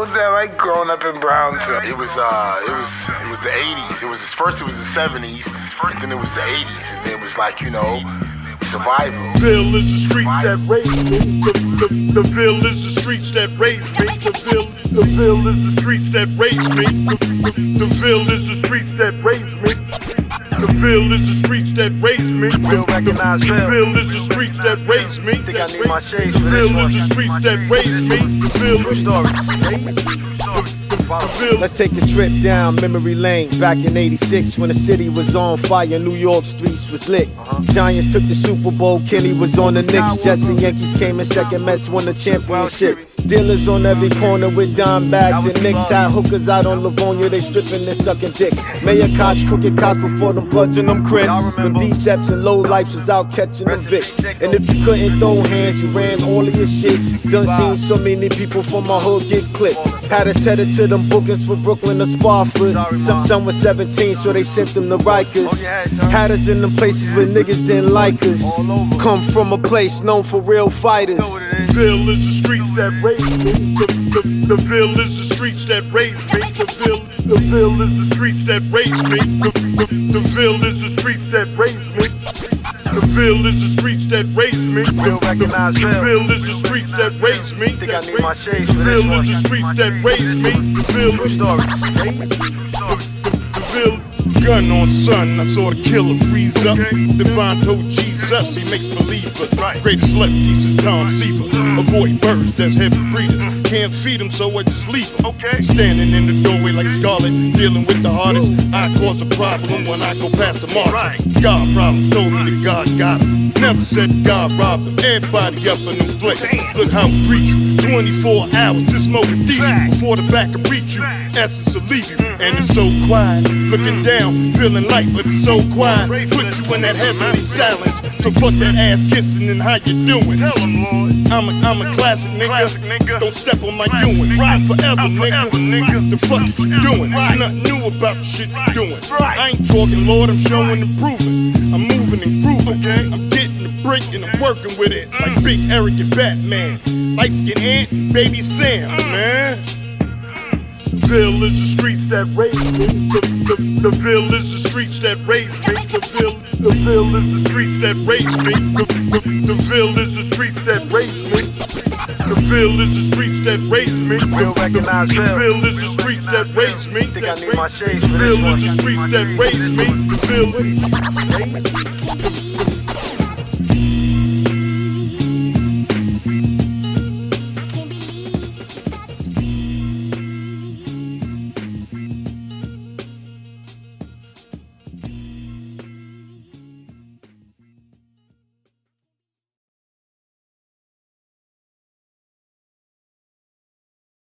was that like growing up in Brownsville? It was the 80s. It was the 70s, and then it was the 80s, and then it was like, you know, survival. Ville is the streets that raised me. The Ville is the streets that raised me. The Ville is the streets that raised me. The Ville is the streets that raised me. The Ville is the streets that raised me. Real recognized The Ville. Ville is the streets that raised me. Think I need my shades The for this Ville one. is the streets that raised me. The Ville True is story. the Ville. Let's take a trip down memory lane. Back in '86 when the city was on fire, New York streets was lit. Giants took the Super Bowl, Kenny was on the Knicks. Jets and Yankees came in second, Mets won the championship. Dealers on every corner with dime bags and nicks. Had hookers out on Livonia, they stripping and sucking dicks. Mayor Koch, crooked cops before them bloods and them crips. Them D-Cyps and low lifes was out catching them Vicks. And if you couldn't throw hands, you ran all of your shit. Done seen so many people from my hood get clipped. Had us headed to them bookings for Brooklyn or Spofford. Some was 17, so they sent them to Rikers. Had us in them places where niggas didn't like us. Come from a place known for real fighters. Ville is the streets that raised me. The Ville is the streets that raised me. The Ville is the streets that raised me. The Ville is the streets that raised me. The Ville is the streets that raised me. Real recognized The Ville. Ville is the streets that raised me. Think I need my shades for The this Ville one. is the streets that raised me. The Ville True is story. the Ville. Gun on son, I saw the killer freeze up. Divine told Jesus, he makes believers. Greatest lefty since Tom Seaver. Avoid birds, that's heavy breeders. Can't feed them, so I just leave them. Standing in the doorway like Scarlet, dealing with the hardest. I cause a problem when I go past the martyrs. God problems told me that God got him. Never said God robbed him. Everybody up in them place. Look how we preach you. 24 hours, just smoking D-Cyp before the back can reach you. Essence will leave you, and it's so quiet. Looking down, feeling light, but it's so quiet. Put you in that heavenly silence. So fuck that ass kissing and how you doing. I'm a classic nigga. Don't step on my Ewins. I'm forever nigga. The fuck is you doing? There's nothing new about the shit you doing. I ain't talking, Lord, I'm showing and proving. I'm moving and grooving. I'm getting the break and I'm working with it like Big Eric and Batman. Light skin Ant and Baby Sam, man. Ville is the streets that raised me. The Ville is the streets that raised me. The Ville is the streets that raised me. The Ville is the streets that raised me. The Ville is the streets that raised me. Real recognized The Ville. Ville is the streets that raised me. Think I need my shades The for this Ville one. is the streets that raised me. The Ville is